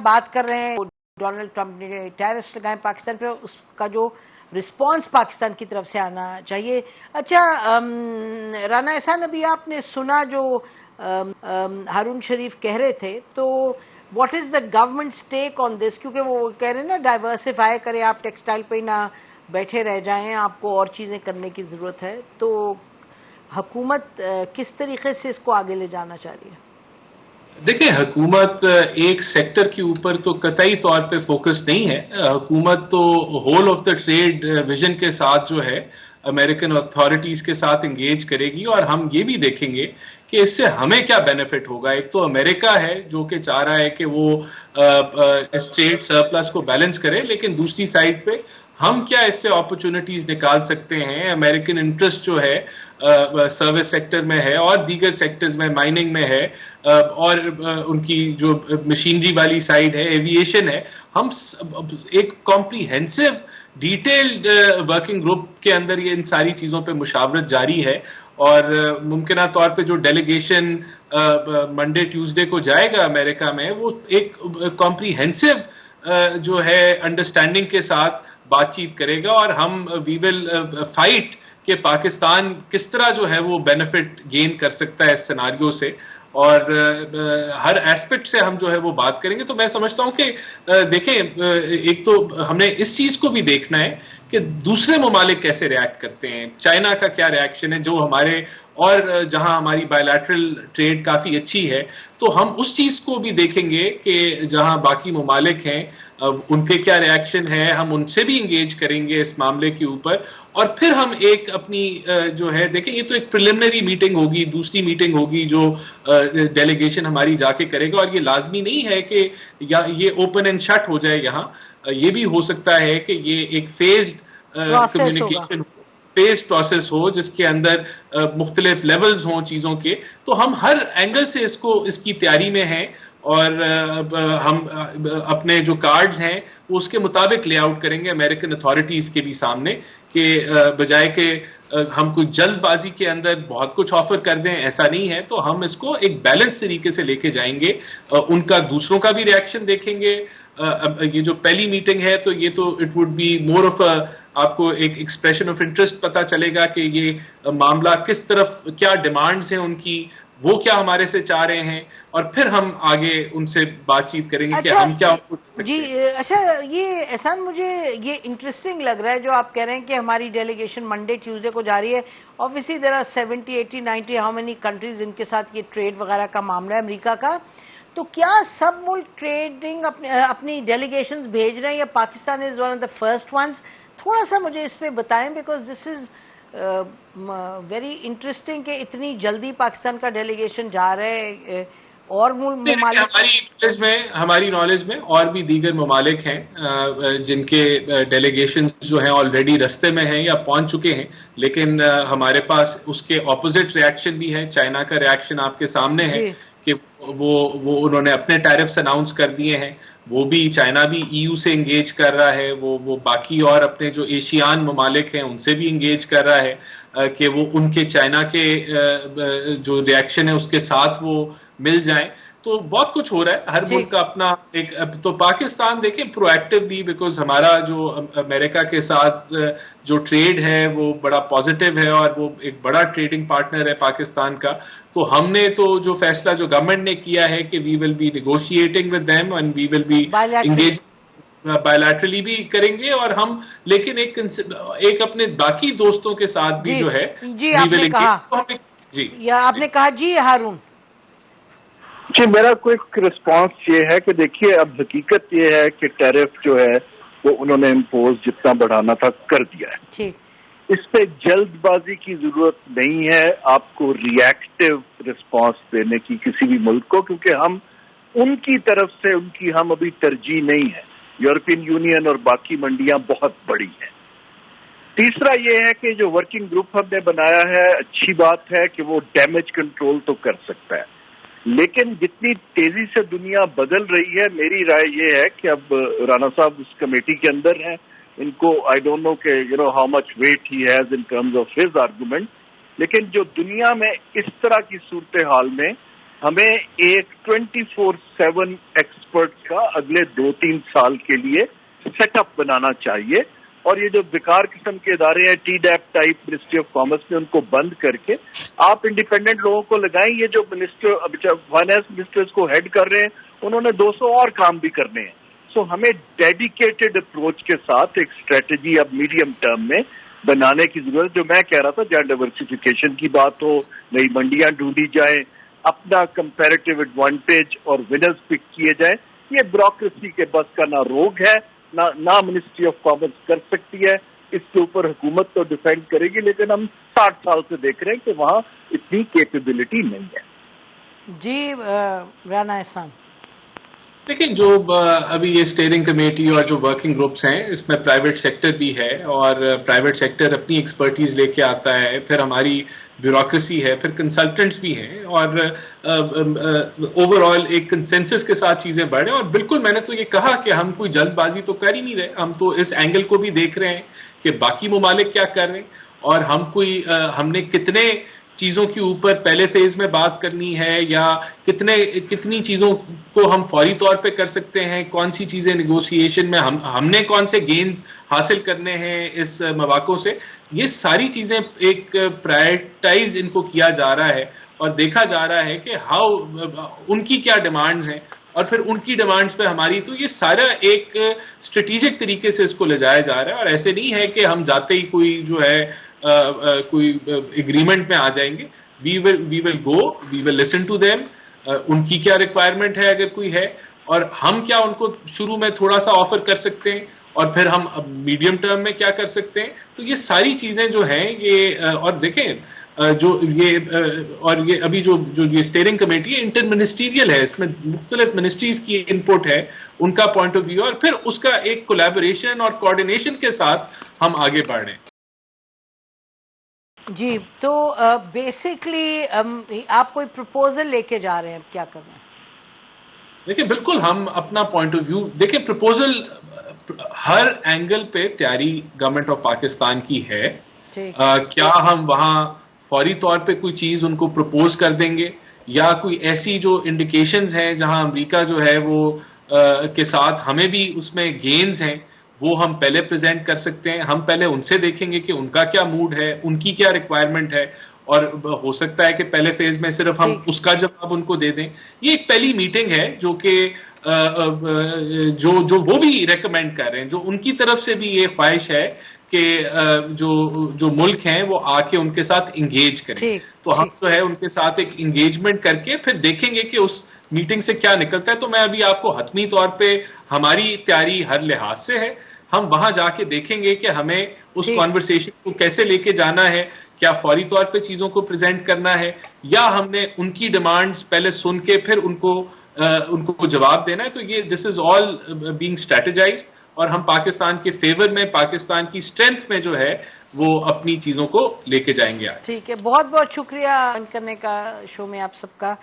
بات کر رہے ہیں ڈونلڈ ٹرمپ نے ٹیرفس لگائے پاکستان پہ، اس کا جو رسپانس پاکستان کی طرف سے آنا چاہیے. اچھا رانا احسان، ابھی آپ نے سنا جو ہارون شریف کہہ رہے تھے، تو واٹ از دا گورنمنٹس ٹیک آن دس؟ کیونکہ وہ کہہ رہے ہیں نا ڈائیورسفائی کریں، آپ ٹیکسٹائل پہ نہ بیٹھے رہ جائیں، آپ کو اور چیزیں کرنے کی ضرورت ہے. تو حکومت کس طریقے سے اس کو آگے لے جانا چاہ رہی ہے؟ دیکھیں، حکومت ایک سیکٹر کے اوپر تو قطعی طور پہ فوکس نہیں ہے. حکومت تو whole of the trade vision کے ساتھ جو ہے امریکن اتھارٹیز کے ساتھ انگیج کرے گی، اور ہم یہ بھی دیکھیں گے کہ اس سے ہمیں کیا بینیفٹ ہوگا. ایک تو امریکہ ہے جو کہ چاہ رہا ہے کہ وہ اس ٹریڈ سرپلس کو بیلنس کرے، لیکن دوسری سائڈ پہ ہم کیا اس سے اپرچونٹیز نکال سکتے ہیں. امریکن انٹرسٹ جو ہے سروس سیکٹر میں ہے اور دیگر سیکٹرز میں، مائننگ میں ہے، اور ان کی جو مشینری والی سائڈ ہے، ایویشن ہے. ہم ایک کمپریہنسو ڈیٹیلڈ ورکنگ گروپ کے اندر یہ ان ساری چیزوں پہ مشاورت جاری ہے، اور ممکنہ طور پہ جو ڈیلیگیشن منڈے ٹیوزڈے کو جائے گا امریکہ میں، وہ ایک کمپریہنسو جو ہے انڈرسٹینڈنگ کے ساتھ بات چیت کرے گا، اور ہم وی ول فائٹ کہ پاکستان کس طرح جو ہے وہ بینیفٹ گین کر سکتا ہے اس سیناریو سے، اور ہر ایسپیکٹ سے ہم جو ہے وہ بات کریں گے. تو میں سمجھتا ہوں کہ دیکھیں، ایک تو ہم نے اس چیز کو بھی دیکھنا ہے کہ دوسرے ممالک کیسے ریاکٹ کرتے ہیں. چائنا کا کیا ریاکشن ہے، جو ہمارے اور جہاں ہماری بائیلیٹرل ٹریڈ کافی اچھی ہے، تو ہم اس چیز کو بھی دیکھیں گے کہ جہاں باقی ممالک ہیں ان کے کیا ریاکشن ہے، ہم ان سے بھی انگیج کریں گے اس معاملے کے اوپر. اور پھر ہم ایک اپنی جو ہے، دیکھیں یہ تو ایک پریلیمنری میٹنگ ہوگی، دوسری میٹنگ ہوگی جو ڈیلیگیشن ہماری جا کے کرے گا، اور یہ لازمی نہیں ہے کہ یہ اوپن اینڈ شٹ ہو جائے. یہاں یہ بھی ہو سکتا ہے کہ یہ ایک فیزڈ کمیونیکیشن فیز پروسیس ہو، جس کے اندر مختلف لیولز ہوں چیزوں کے. تو ہم ہر اینگل سے اس کی تیاری میں ہیں، اور ہم اپنے جو کارڈز ہیں وہ اس کے مطابق لے آؤٹ کریں گے امریکن اتھارٹیز کے بھی سامنے، کہ بجائے کہ ہم کوئی جلد بازی کے اندر بہت کچھ آفر کر دیں، ایسا نہیں ہے. تو ہم اس کو ایک بیلنس طریقے سے لے کے جائیں گے. ان کا دوسروں کا بھی ریاکشن دیکھیں گے. یہ جو پہلی میٹنگ ہے تو یہ تو it would be more of آپ کو ایک ایکسپریشن آف انٹرسٹ پتا چلے گا کہ یہ معاملہ کس طرف، کیا ڈیمانڈز ہیں ان کی، وہ کیا ہمارے سے چاہ رہے ہیں، اور پھر ہم آگے ان سے بات چیت کریں گے کہ ہم کیا جی. اچھا یہ احسان، مجھے یہ انٹرسٹنگ لگ رہا ہے جو آپ کہہ رہے ہیں کہ ہماری ڈیلیگیشن منڈے ٹیوزڈے کو جاری ہے. obviously there are 70 80 90 how many countries جن کے ساتھ یہ ٹریڈ وغیرہ کا معاملہ ہے امریکہ کا. تو کیا سب ملک ٹریڈنگ اپنی ڈیلیگیشنز بھیج رہے ہیں، یا Pakistan is one of the first ones? تھوڑا سا مجھے اس پہ بتائیں، because this is very interesting کہ اتنی جلدی پاکستان کا ڈیلیگیشن جا رہا ہے. اور ہماری نالج میں اور بھی دیگر ممالک ہیں جن کے ڈیلیگیشن جو ہیں آلریڈی رستے میں ہیں یا پہنچ چکے ہیں، لیکن ہمارے پاس اس کے اپوزٹ ریاکشن بھی ہے. چائنا کا ریاکشن آپ کے سامنے ہے کہ وہ انہوں نے اپنے ٹیرفز اناؤنس کر دیے ہیں. وہ بھی چائنا بھی EU سے انگیج کر رہا ہے، وہ باقی اور اپنے جو ایشیان ممالک ہیں ان سے بھی انگیج کر رہا ہے کہ وہ ان کے چائنا کے جو ریاکشن ہے اس کے ساتھ وہ مل جائیں. تو بہت کچھ ہو رہا ہے، ہر ملک کا اپنا ایک. تو پاکستان دیکھیں پرو ایکٹیو بھی، بیکاز ہمارا جو امریکہ کے ساتھ جو ٹریڈ ہے وہ بڑا پازیٹیو ہے، اور وہ ایک بڑا ٹریڈنگ پارٹنر ہے پاکستان کا. تو ہم نے تو جو فیصلہ جو گورنمنٹ نے کیا ہے کہ we will be negotiating with them and we will be engage bilaterally بھی کریں گے، اور ہم لیکن ایک اپنے باقی دوستوں کے ساتھ بھی جو ہے آپ نے کہا. جی ہارون جی، میرا کوئی رسپانس یہ ہے کہ دیکھیے اب حقیقت یہ ہے کہ ٹیرف جو ہے وہ انہوں نے امپوز جتنا بڑھانا تھا کر دیا ہے. اس پہ جلد بازی کی ضرورت نہیں ہے آپ کو ریئیکٹیو رسپانس دینے کی کسی بھی ملک کو، کیونکہ ہم ان کی طرف سے ان کی ہم ابھی ترجیح نہیں ہے. یورپین یونین اور باقی منڈیاں بہت بڑی ہیں. تیسرا یہ ہے کہ جو ورکنگ گروپ ہم نے بنایا ہے، اچھی بات ہے کہ وہ ڈیمیج کنٹرول تو کر سکتا ہے، لیکن جتنی تیزی سے دنیا بدل رہی ہے، میری رائے یہ ہے کہ اب رانا صاحب اس کمیٹی کے اندر ہیں، ان کو آئی ڈونٹ نو کہ how much weight he has in terms of his argument, لیکن جو دنیا میں اس طرح کی صورتحال میں ہمیں ایک 24/7 ایکسپرٹ کا اگلے 2-3 سال کے لیے سیٹ اپ بنانا چاہیے، اور یہ جو بیکار قسم کے ادارے ہیں T deep type ministry of commerce میں، ان کو بند کر کے آپ انڈیپینڈنٹ لوگوں کو لگائیں. یہ جو فائنانس منسٹر اس کو ہیڈ کر رہے ہیں، انہوں نے 200 اور کام بھی کرنے ہیں. سو ہمیں ڈیڈیکیٹڈ اپروچ کے ساتھ ایک اسٹریٹجی اب میڈیم ٹرم میں بنانے کی ضرورت. جو میں کہہ رہا تھا، جہاں ڈائیورسفیکیشن کی بات ہو، نئی منڈیاں ڈھونڈی جائیں، اپنا کمپیریٹیو ایڈوانٹیج اور ونرز پک کیے جائیں. یہ بیوروکریسی کے بس کا نہ روگ ہے، نہ منسٹری آف کامرس کر سکتی ہے. اس کے اوپر حکومت تو ڈیفینڈ کرے گی، لیکن ہم 60 سال سے دیکھ رہے ہیں کہ وہاں اتنی کیپیبلٹی نہیں ہے. جی رانا احسان. دیکھیں، جو ابھی یہ اسٹیئرنگ کمیٹی اور جو ورکنگ گروپس ہیں، اس میں پرائیویٹ سیکٹر بھی ہے، اور پرائیویٹ سیکٹر اپنی ایکسپرٹیز لے کے آتا ہے، پھر ہماری بیوروکریسی ہے، پھر کنسلٹنٹس بھی ہیں، اور اوور آل ایک کنسنسس کے ساتھ چیزیں بڑھ رہے ہیں. اور بالکل میں نے تو یہ کہا کہ ہم کوئی جلد بازی تو کر ہی نہیں رہے، ہم تو اس اینگل کو بھی دیکھ رہے ہیں کہ باقی ممالک کیا کر رہے ہیں، اور ہم نے کتنے چیزوں کے اوپر پہلے فیز میں بات کرنی ہے، یا کتنی چیزوں کو ہم فوری طور پہ کر سکتے ہیں، کون سی چیزیں نیگوسیشن میں ہم نے کون سے گینز حاصل کرنے ہیں اس مواقع سے. یہ ساری چیزیں ایک پرائرٹائز ان کو کیا جا رہا ہے، اور دیکھا جا رہا ہے کہ ان کی کیا ڈیمانڈز ہیں، اور پھر ان کی ڈیمانڈز پہ ہماری. تو یہ سارا ایک اسٹریٹجک طریقے سے اس کو لے جایا جا رہا ہے، اور ایسے نہیں ہے کہ ہم جاتے ہی کوئی جو ہے کوئی ایگریمنٹ میں آ جائیں گے. وی ول گو، وی ول لسن ٹو دیم. ان کی کیا ریکوائرمنٹ ہے اگر کوئی ہے، اور ہم کیا ان کو شروع میں تھوڑا سا آفر کر سکتے ہیں، اور پھر ہم میڈیم ٹرم میں کیا کر سکتے ہیں. تو یہ ساری چیزیں جو ہیں یہ، اور دیکھیں یہ ابھی جو یہ اسٹیئرنگ کمیٹی ہے انٹر منسٹیریل ہے، اس میں مختلف منسٹریز کی انپٹ ہے، ان کا پوائنٹ آف ویو، اور پھر اس کا ایک کولیبوریشن اور کوآرڈینیشن کے ساتھ ہم آگے بڑھ رہے ہیں. جی، تو بیسکلی آپ کوئی پروپوزل لے کے جا رہے ہیں، کیا کرنا ہے؟ دیکھیں، بالکل ہم اپنا پوائنٹ آف ویو، دیکھیں پروپوزل ہر اینگل پہ تیاری گورنمنٹ آف پاکستان کی ہے. کیا ہم وہاں فوری طور پہ کوئی چیز ان کو پروپوز کر دیں گے، یا کوئی ایسی جو انڈیکیشنز ہیں جہاں امریکہ جو ہے وہ کے ساتھ ہمیں بھی اس میں گینز ہیں، وہ ہم پہلے پریزنٹ کر سکتے ہیں. ہم پہلے ان سے دیکھیں گے کہ ان کا کیا موڈ ہے، ان کی کیا ریکوائرمنٹ ہے، اور ہو سکتا ہے کہ پہلے فیز میں صرف ہم اس کا جواب ان کو دے دیں. یہ ایک پہلی میٹنگ ہے جو کہ جو وہ بھی ریکمینڈ کر رہے ہیں، جو ان کی طرف سے بھی یہ خواہش ہے کہ جو ملک ہیں وہ آ کے ان کے ساتھ انگیج کریں. تو ہم جو ہے ان کے ساتھ ایک انگیجمنٹ کر کے پھر دیکھیں گے کہ اس میٹنگ سے کیا نکلتا ہے. تو میں ابھی آپ کو حتمی طور پہ ہماری تیاری ہر لحاظ سے ہے. ہم وہاں جا کے دیکھیں گے کہ ہمیں اس کانورسیشن کو کیسے لے کے جانا ہے، کیا فوری طور پہ چیزوں کو پریزنٹ کرنا ہے، یا ہم نے ان کی ڈیمانڈز پہلے سن کے پھر ان کو جواب دینا ہے. تو یہ دس از آل بینگ اسٹریٹجائزڈ، اور ہم پاکستان کے فیور میں، پاکستان کی اسٹرینتھ میں جو ہے وہ اپنی چیزوں کو لے کے جائیں گے. ٹھیک ہے، بہت بہت شکریہ کرنے کا شو میں آپ سب کا.